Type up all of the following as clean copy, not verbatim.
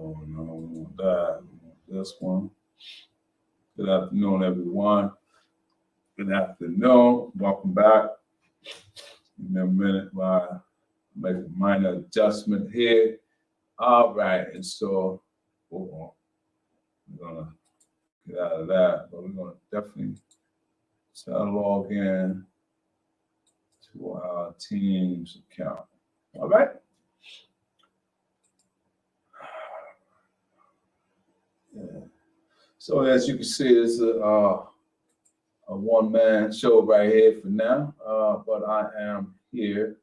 I don't want that. This one. Good afternoon, everyone. Good afternoon. Welcome back. Give me a minute while I make a minor adjustment here. All right, and so we're gonna get out of that, but we're gonna definitely try to log in to our Teams account. All right. Yeah. So as you can see, it's a one-man show right here for now, but I am here.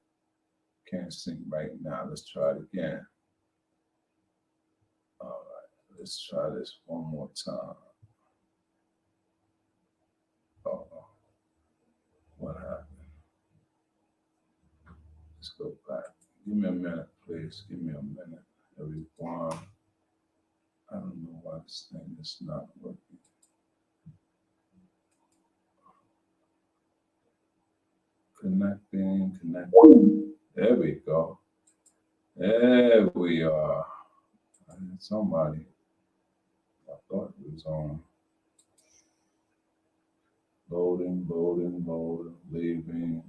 Can't sing right now. Let's try it again. All right, let's try this one more time. Oh, what happened? Let's go back. Give me a minute, please. Give me a minute, everyone. I don't know why this thing is not working. Connecting. There we go. There we are. I had somebody. I thought it was on. Loading, leaving.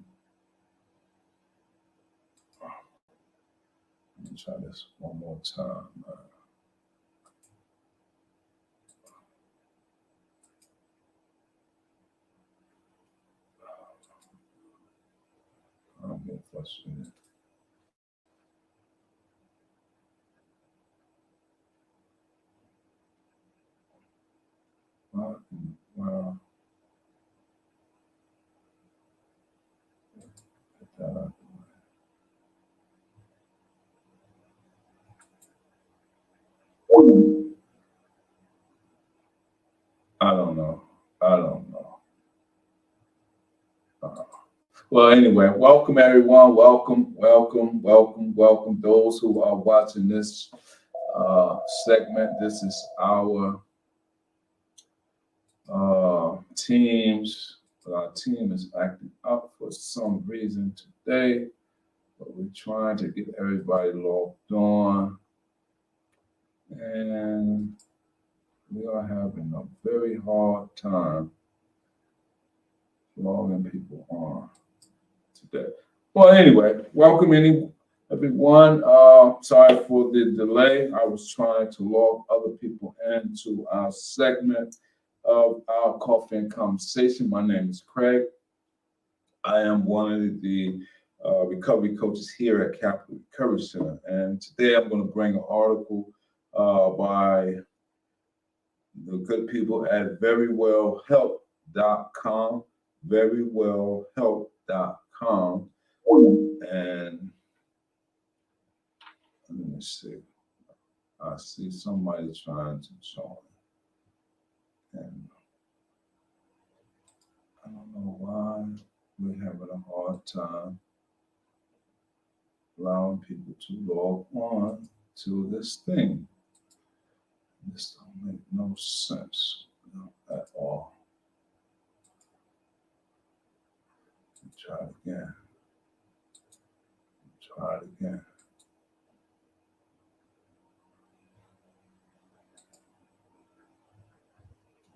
Let me try this one more time. I'm getting frustrated. Well, get that out. I don't know. Well, anyway, welcome everyone. Welcome those who are watching this segment. This is our teams. Our team is acting up for some reason today, but we're trying to get everybody logged on. And we are having a very hard time logging people on today. Well, anyway, welcome everyone. Sorry for the delay. I was trying to log other people into our segment of our Coffee and Conversation. My name is Craig. I am one of the recovery coaches here at Capital Recovery Center. And today I'm going to bring an article by the good people at verywellhelp.com, verywellhelp.com. And let me see. I see somebody trying to join. And I don't know why we're having a hard time allowing people to log on to this thing. This don't make no sense at all. Try it again.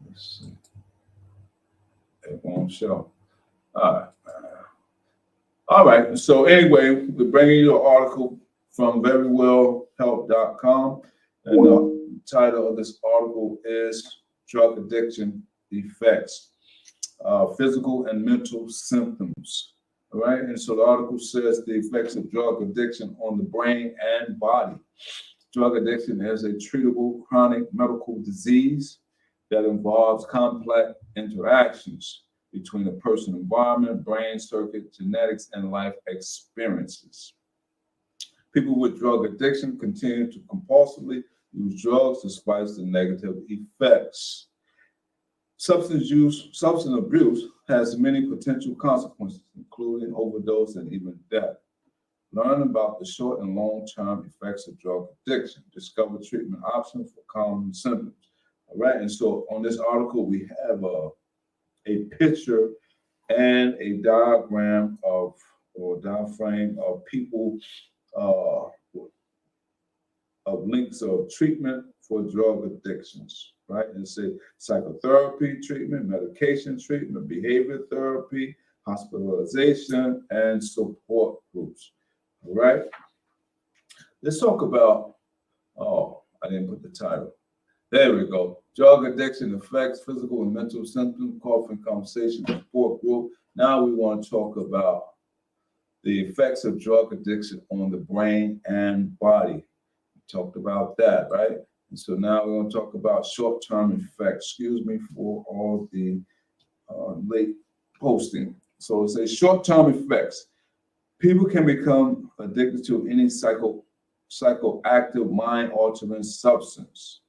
Let's see. It won't show. All right. So anyway, we're bringing you an article from verywellhelp.com. And the title of this article is Drug Addiction Effects, Physical and Mental Symptoms. All right. And so the article says the effects of drug addiction on the brain and body. Drug addiction is a treatable chronic medical disease that involves complex interactions between the person, environment, brain circuit, genetics, and life experiences. People with drug addiction continue to compulsively use drugs despite the negative effects. Substance abuse has many potential consequences, including overdose and even death. Learn about the short and long-term effects of drug addiction. Discover treatment options for common symptoms. All right, and so on this article, we have a picture and a diagram of people of links of treatment for drug addictions, right? And say psychotherapy treatment, medication treatment, behavior therapy, hospitalization, and support groups. All right. Let's talk about, oh, I didn't put the title. There we go. Drug addiction affects physical and mental symptoms, coffin conversation, support group. Now we want to talk about the effects of drug addiction on the brain and body. We talked about that, right? And so now we're going to talk about short-term effects. Excuse me for all the late posting. So it's a short-term effects. People can become addicted to any psychoactive mind-altering substance.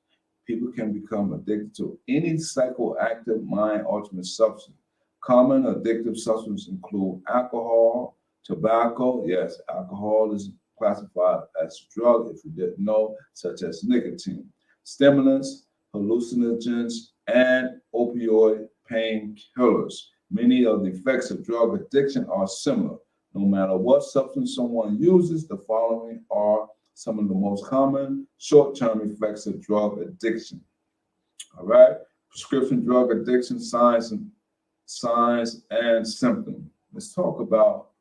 People can become addicted to any psychoactive mind-altering substance. Common addictive substances include alcohol, tobacco. Yes, alcohol is classified as a drug, if you didn't know, such as nicotine, stimulants, hallucinogens, and opioid painkillers. Many of the effects of drug addiction are similar. No matter what substance someone uses, the following are some of the most common short-term effects of drug addiction. All right, prescription drug addiction signs and symptoms. Let's talk about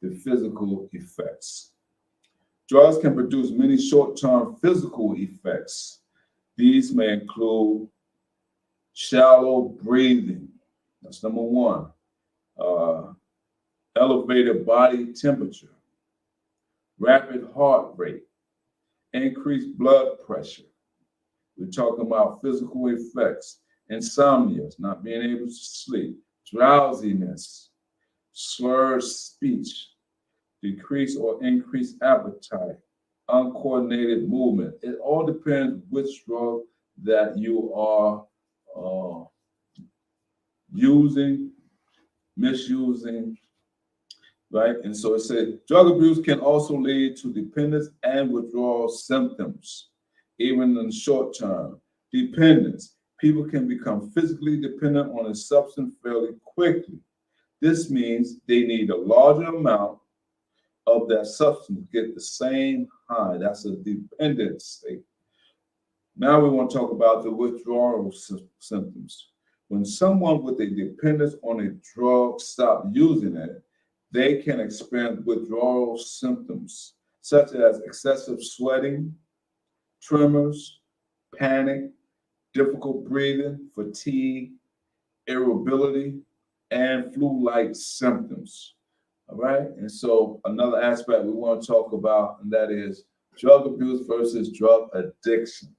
the physical effects. Drugs can produce many short-term physical effects. These may include shallow breathing. That's number one. Elevated body temperature, rapid heart rate, increased blood pressure. We're talking about physical effects, insomnia, not being able to sleep, drowsiness, slurred speech, decreased or increased appetite, uncoordinated movement. It all depends which drug that you are using, misusing, right? And so it said drug abuse can also lead to dependence and withdrawal symptoms, even in the short term. Dependence. People can become physically dependent on a substance fairly quickly. This means they need a larger amount of that substance to get the same high. That's a dependent state. Now we want to talk about the withdrawal symptoms. When someone with a dependence on a drug stops using it, they can experience withdrawal symptoms such as excessive sweating, tremors, panic, difficult breathing, fatigue, irritability, and flu-like symptoms. All right. And so another aspect we want to talk about, and that is drug abuse versus drug addiction.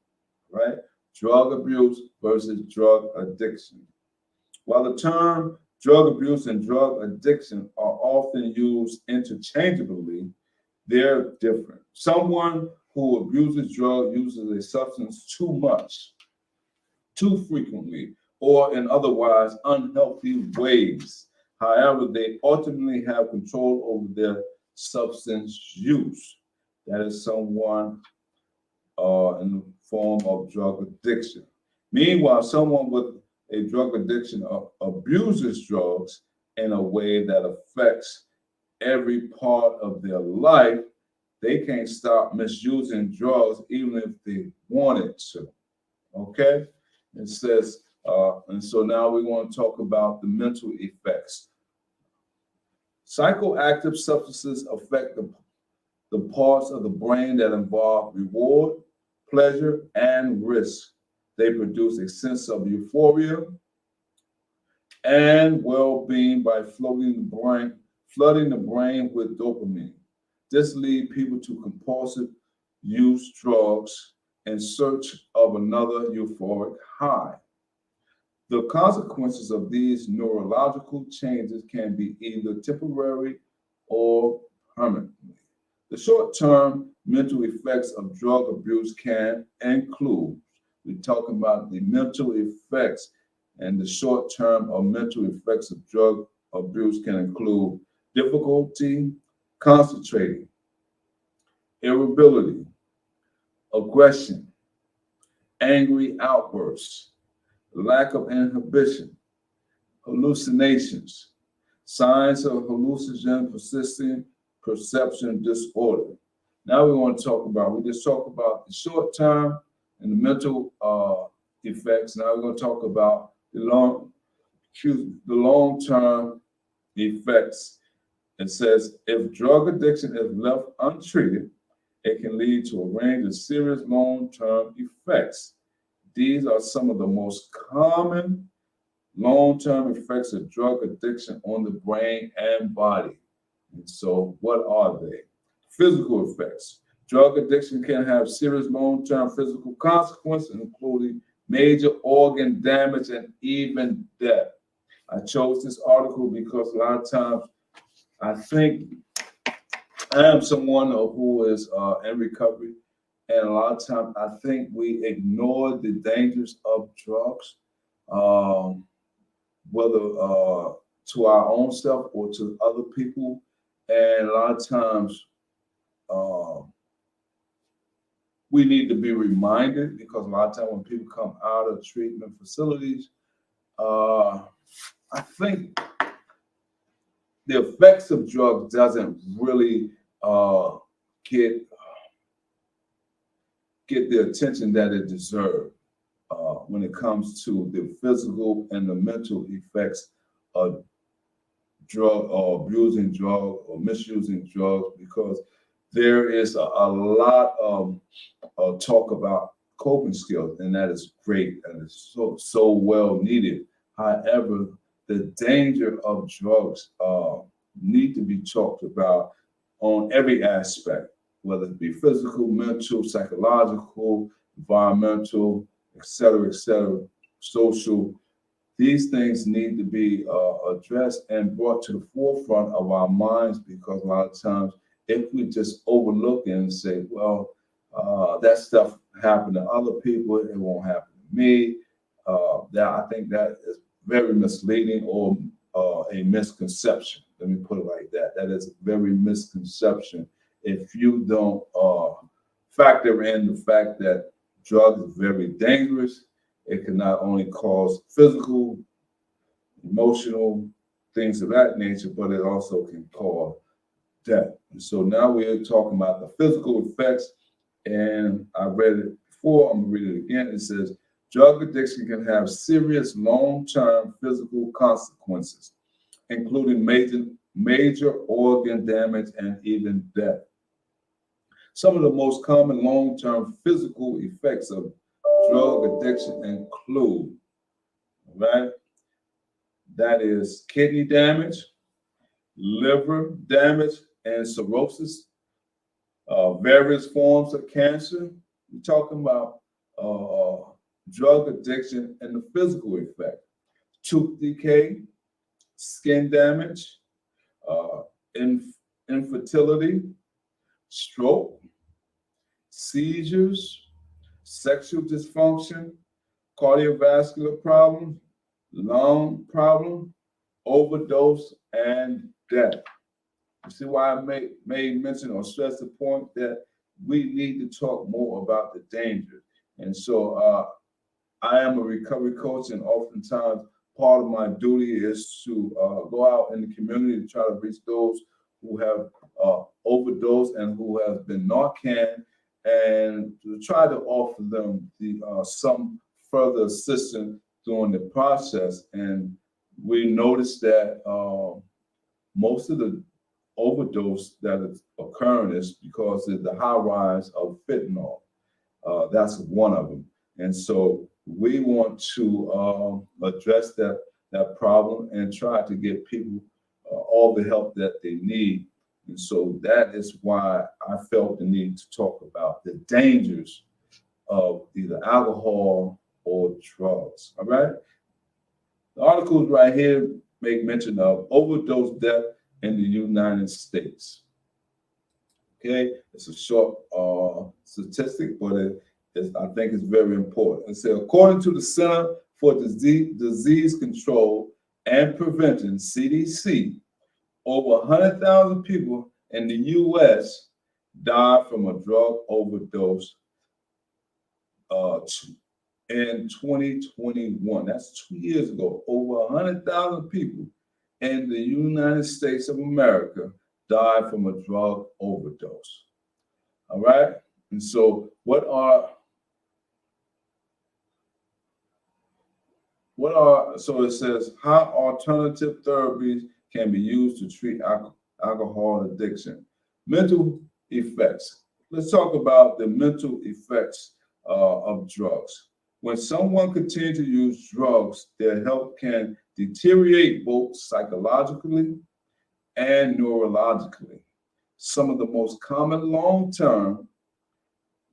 Right? Drug abuse versus drug addiction. While the term drug abuse and drug addiction are often used interchangeably, they're different. Someone who abuses drugs uses a substance too much, too frequently, or in otherwise unhealthy ways. However, they ultimately have control over their substance use. That is someone in the form of drug addiction. Meanwhile, someone with a drug addiction abuses drugs in a way that affects every part of their life. They can't stop misusing drugs even if they wanted to. Okay? It says, and so now we want to talk about the mental effects. Psychoactive substances affect the parts of the brain that involve reward, pleasure, and risk. They produce a sense of euphoria and well-being by flooding the brain with dopamine. This leads people to compulsive use drugs in search of another euphoric high. The consequences of these neurological changes can be either temporary or permanent. The short-term mental effects of drug abuse can include, we're talking about the mental effects, and the short-term or mental effects of drug abuse can include difficulty concentrating, irritability, aggression, angry outbursts, lack of inhibition, hallucinations, signs of hallucinogen persistent perception disorder, Now we want to talk about, we just talked about the short term and the mental effects. Now we're going to talk about the long term effects. It says if drug addiction is left untreated, it can lead to a range of serious long term effects. These are some of the most common long term effects of drug addiction on the brain and body. And so, what are they? Physical effects. Drug addiction can have serious long term physical consequences, including major organ damage and even death. I chose this article because a lot of times I think I am someone who is in recovery, and a lot of times I think we ignore the dangers of drugs, um, whether to our own self or to other people. And a lot of times uh, we need to be reminded because a lot of times when people come out of treatment facilities, uh, I think the effects of drugs doesn't really uh, get the attention that it deserves when it comes to the physical and the mental effects of drug or abusing drugs or misusing drugs, because there is a lot of talk about coping skills, and that is great and it's so well needed. However, the danger of drugs need to be talked about on every aspect, whether it be physical, mental, psychological, environmental, et cetera, social. These things need to be addressed and brought to the forefront of our minds, because a lot of times, if we just overlook it and say, well, that stuff happened to other people, it won't happen to me, that I think that is very misleading or a misconception. Let me put it like that. That is a very misconception if you don't factor in the fact that drugs are very dangerous. It can not only cause physical, emotional things of that nature, but it also can cause death. And so now we're talking about the physical effects, and I read it before, I'm gonna read it again. It says, drug addiction can have serious long-term physical consequences, including major organ damage and even death. Some of the most common long-term physical effects of drug addiction include, right, that is kidney damage, liver damage and cirrhosis, various forms of cancer. We're talking about drug addiction and the physical effect, tooth decay, skin damage, uh, infertility, stroke, seizures, sexual dysfunction, cardiovascular problems, lung problem, overdose, and death. You see why I made mention or stress the point that we need to talk more about the danger. And so I am a recovery coach, and oftentimes part of my duty is to go out in the community to try to reach those who have overdosed and who have been Narcan, and to try to offer them some further assistance during the process. And we noticed that most of the overdose that is occurring is because of the high rise of fentanyl. That's one of them. And so we want to address that problem and try to give people all the help that they need. And so that is why I felt the need to talk about the dangers of either alcohol or drugs. All right. The articles right here make mention of overdose death in the United States. Okay, it's a short statistic, but I think it's very important. It says, according to the Center for Disease Control and Prevention, CDC, over 100,000 people in the U.S. died from a drug overdose in 2021. That's 2 years ago. Over 100,000 people in the United States of America died from a drug overdose. All right. And so so it says how alternative therapies can be used to treat alcohol addiction. Mental effects. Let's talk about the mental effects of drugs. When someone continues to use drugs, their health can deteriorate both psychologically and neurologically. Some of the most common long-term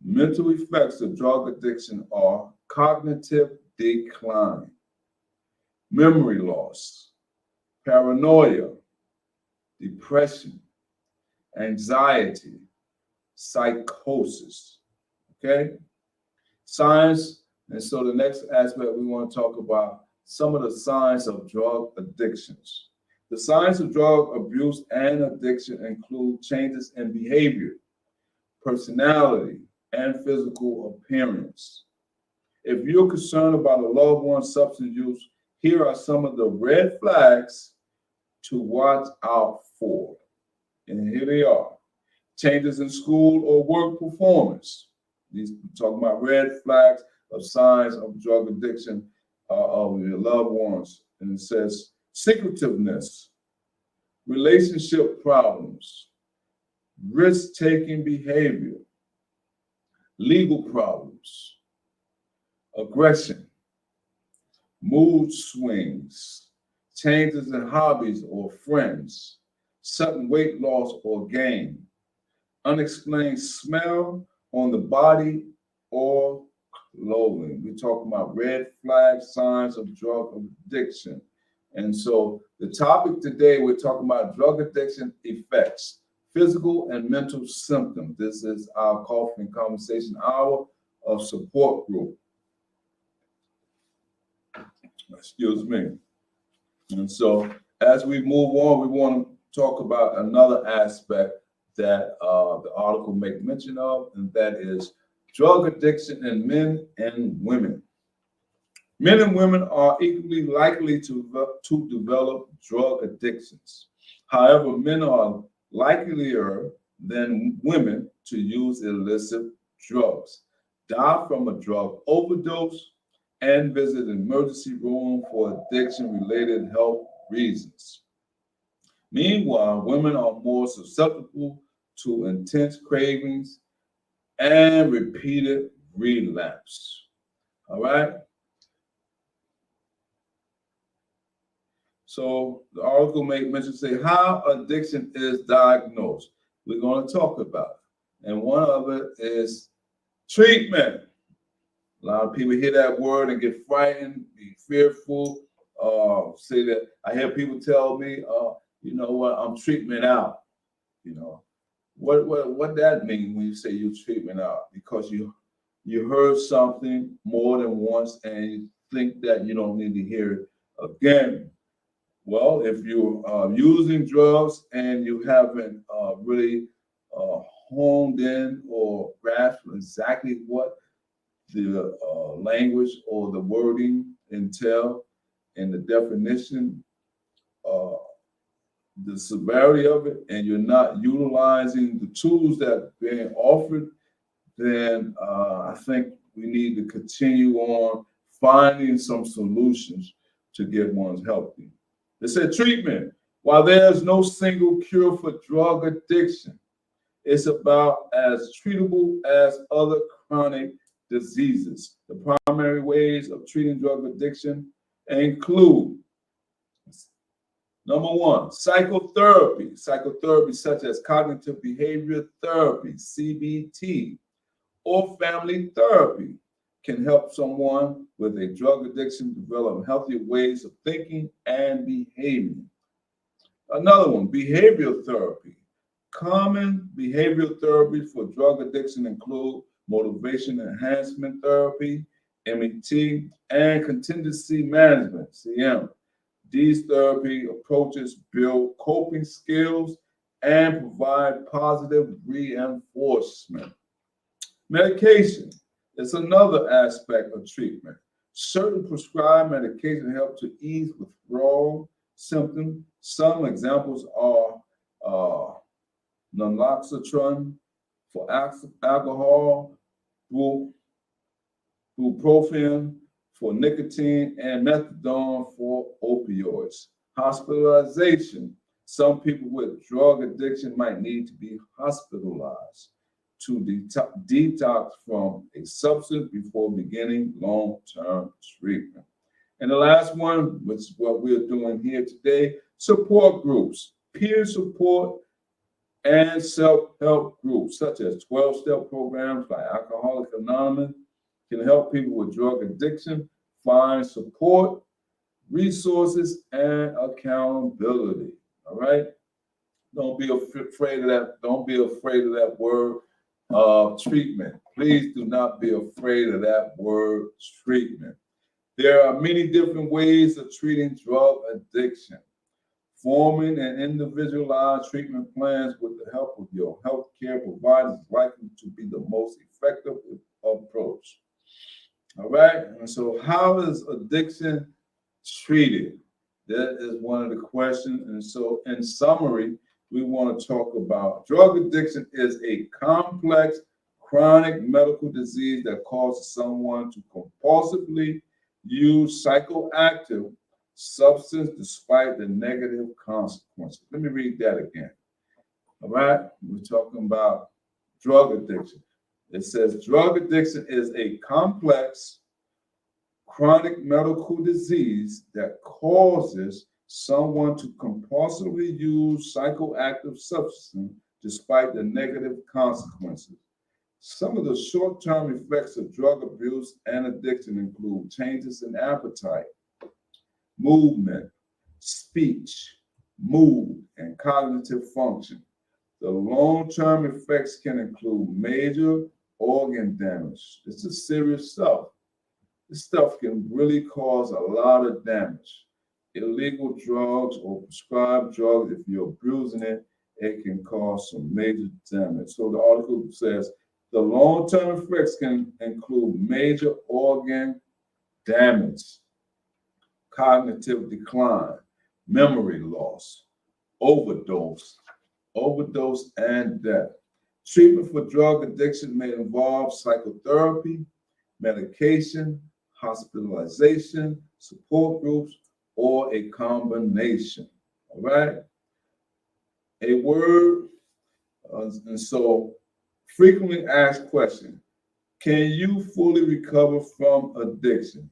mental effects of drug addiction are cognitive decline, memory loss, paranoia, depression, anxiety, psychosis. Okay? Signs. And so the next aspect we want to talk about some of the signs of drug addictions. The signs of drug abuse and addiction include changes in behavior, personality, and physical appearance. If you're concerned about a loved one's substance use, here are some of the red flags to watch out for. And here they are. Changes in school or work performance. These talking about red flags of signs of drug addiction of your loved ones. And it says secretiveness, relationship problems, risk-taking behavior, legal problems, aggression, mood swings, changes in hobbies or friends, sudden weight loss or gain, unexplained smell on the body or clothing. We're talking about red flag signs of drug addiction. And so the topic today, we're talking about drug addiction effects, physical and mental symptoms. This is our Coffee and Conversation Hour of Support Group. Excuse me. And so as we move on, we want to talk about another aspect that the article makes mention of, and that is drug addiction in men and women. Men and women are equally likely to develop drug addictions. However, men are likelier than women to use illicit drugs, die from a drug overdose, and visit an emergency room for addiction-related health reasons. Meanwhile, women are more susceptible to intense cravings and repeated relapse. All right? So the article make mention say how addiction is diagnosed. We're going to talk about it. And one of it is treatment. A lot of people hear that word and get frightened, be fearful, say that I hear people tell me, you know what, I'm treatment out. You know, what that mean when you say you're treatment out? Because you heard something more than once and you think that you don't need to hear it again. Well, if you're using drugs and you haven't really honed in or grasped exactly what the language or the wording entail and the definition, the severity of it, and you're not utilizing the tools that are being offered, then I think we need to continue on finding some solutions to get ones healthy. They said treatment. While there's no single cure for drug addiction, it's about as treatable as other chronic diseases. The primary ways of treating drug addiction include number one, psychotherapy. Psychotherapy such as cognitive behavior therapy, CBT, or family therapy can help someone with a drug addiction develop healthier ways of thinking and behaving. Another one, behavioral therapy. Common behavioral therapy for drug addiction include motivation enhancement therapy, MET, and contingency management, CM. These therapy approaches build coping skills and provide positive reinforcement. Medication is another aspect of treatment. Certain prescribed medication help to ease withdrawal symptoms. Some examples are naloxone, for alcohol, bupropion for nicotine, and methadone for opioids. Hospitalization. Some people with drug addiction might need to be hospitalized to detox from a substance before beginning long-term treatment. And the last one, which is what we're doing here today, support groups, peer support, and self-help groups such as 12-step programs like Alcoholics Anonymous can help people with drug addiction find support, resources, and accountability. All right? Don't be afraid of that. Don't be afraid of that word treatment. Please do not be afraid of that word treatment. There are many different ways of treating drug addiction. Forming and individualized treatment plans with the help of your healthcare providers is likely to be the most effective approach. All right. And so, how is addiction treated? That is one of the questions. And so, in summary, we want to talk about drug addiction is a complex chronic medical disease that causes someone to compulsively use psychoactive substance despite the negative consequences. Let me read that again. All right, we're talking about drug addiction. It says drug addiction is a complex chronic medical disease that causes someone to compulsively use psychoactive substance despite the negative consequences. Some of the short-term effects of drug abuse and addiction include changes in appetite, movement, speech, mood, and cognitive function. The long-term effects can include major organ damage. This is serious stuff. This stuff can really cause a lot of damage. Illegal drugs or prescribed drugs, if you're abusing it, it can cause some major damage. So the article says the long-term effects can include major organ damage, cognitive decline, memory loss, overdose, and death. Treatment for drug addiction may involve psychotherapy, medication, hospitalization, support groups, or a combination. All right? A word, and so frequently asked question, can you fully recover from addiction?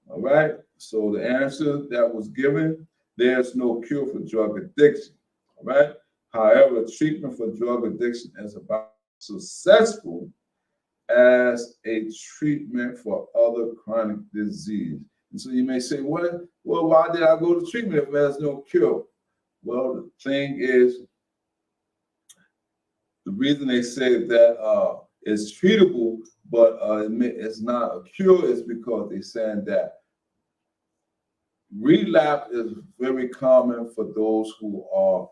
All right? So the answer that was given, there's no cure for drug addiction. All right? However, treatment for drug addiction is about successful as a treatment for other chronic disease. And so you may say, well, why did I go to treatment if there's no cure? Well, the thing is, the reason they say that it's treatable, but it's not a cure is because they're saying that relapse is very common for those who are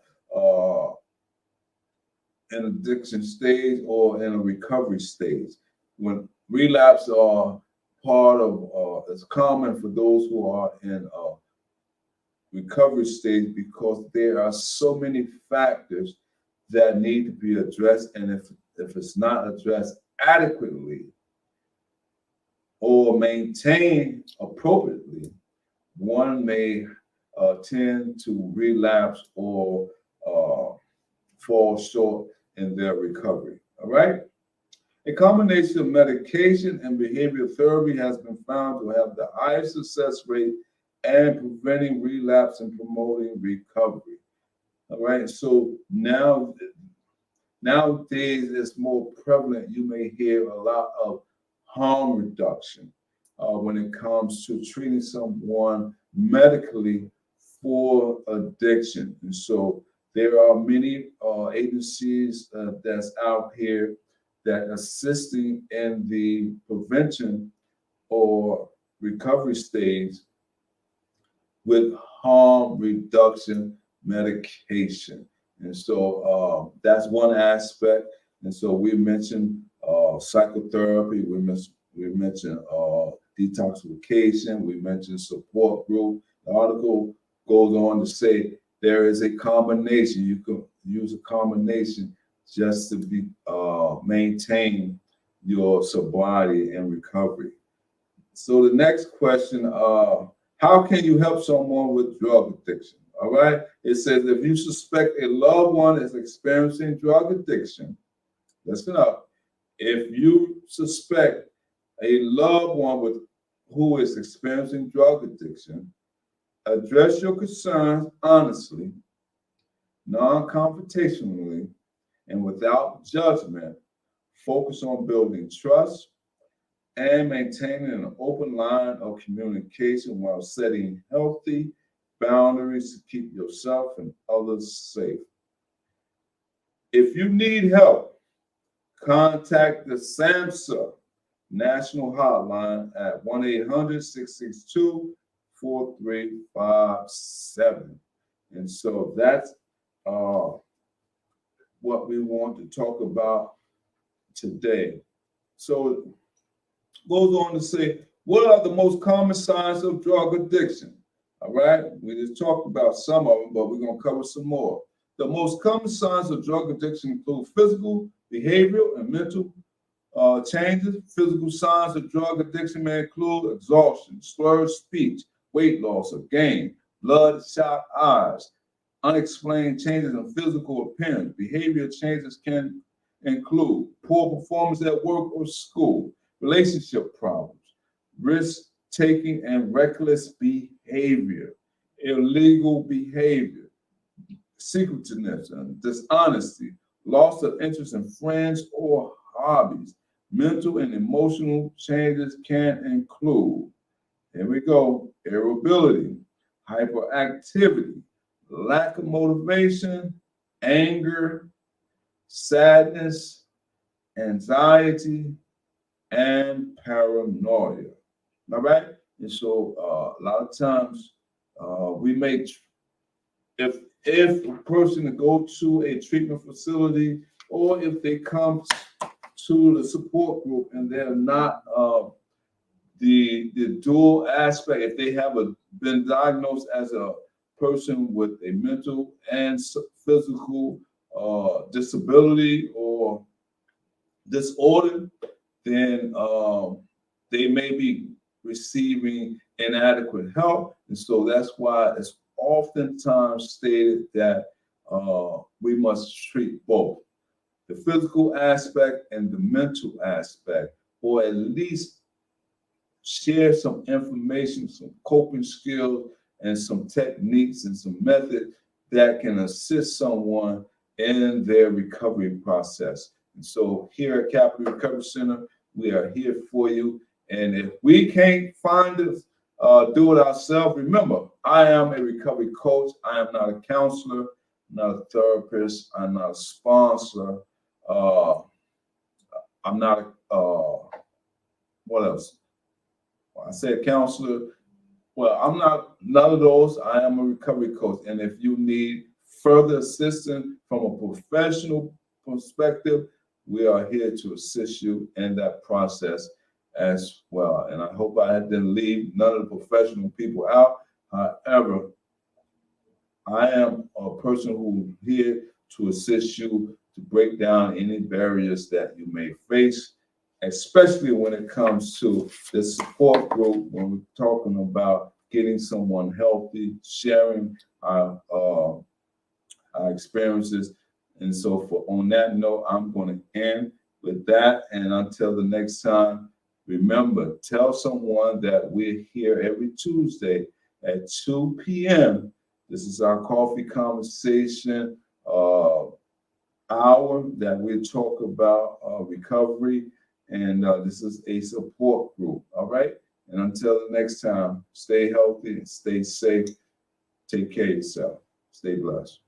in addiction stage or in a recovery stage. When relapse are part of, it's common for those who are in a recovery stage because there are so many factors that need to be addressed, and if it's not addressed adequately or maintained appropriately, one may tend to relapse or fall short in their recovery. All right? A combination of medication and behavioral therapy has been found to have the highest success rate and preventing relapse and promoting recovery. All right, so nowadays it's more prevalent. You may hear a lot of harm reduction when it comes to treating someone medically for addiction. And so there are many agencies that's out here that assisting in the prevention or recovery stage with harm reduction medication. And so that's one aspect. And so we mentioned psychotherapy, we mentioned detoxification, we mentioned support group. The article goes on to say there is a combination. You can use a combination just to be maintain your sobriety and recovery. So the next question, how can you help someone with drug addiction? All right. It says if you suspect a loved one is experiencing drug addiction, listen up. If you suspect a loved one who is experiencing drug addiction, address your concerns honestly, non-confrontationally, and without judgment. Focus on building trust and maintaining an open line of communication while setting healthy boundaries to keep yourself and others safe. If you need help, contact the SAMHSA National Hotline at 1-800-662-4357. And so that's what we want to talk about today. So it goes on to say, what are the most common signs of drug addiction? All right, we just talked about some of them, but we're going to cover some more. The most common signs of drug addiction include physical, behavioral, and mental changes. Physical signs of drug addiction may include exhaustion, slurred speech, weight loss or gain, bloodshot eyes, unexplained changes in physical appearance. Behavioral changes can include poor performance at work or school, relationship problems, risk-taking and reckless behavior, illegal behavior, secretiveness and dishonesty, loss of interest in friends or hobbies. Mental and emotional changes can include, here we go, irritability, hyperactivity, lack of motivation, anger, sadness, anxiety, and paranoia. All right? And so a lot of times we may, if a person go to a treatment facility or if they come to the support group and they're not the dual aspect, if they have been diagnosed as a person with a mental and physical disability or disorder, then they may be receiving inadequate help. And so that's why it's oftentimes stated that we must treat both the physical aspect and the mental aspect, or at least share some information, some coping skills, and some techniques and some methods that can assist someone in their recovery process. And so here at Capital Recovery Center, we are here for you. And if we can't find it, do it ourselves. Remember, I am a recovery coach. I am not a counselor, not a therapist. I'm not a sponsor. I'm not what else? I said counselor. Well, I'm not none of those. I am a recovery coach. And if you need further assistance from a professional perspective, we are here to assist you in that process as well. And I hope I didn't leave none of the professional people out. However, I am a person who's here to assist you to break down any barriers that you may face, especially when it comes to the support group, when we're talking about getting someone healthy, sharing our experiences, and so forth. On that note, I'm going to end with that. And until the next time, remember, tell someone that we're here every Tuesday at 2 p.m. This is our coffee conversation hour that we talk about recovery. And this is a support group. All right. And until the next time, stay healthy and stay safe. Take care of yourself. Stay blessed.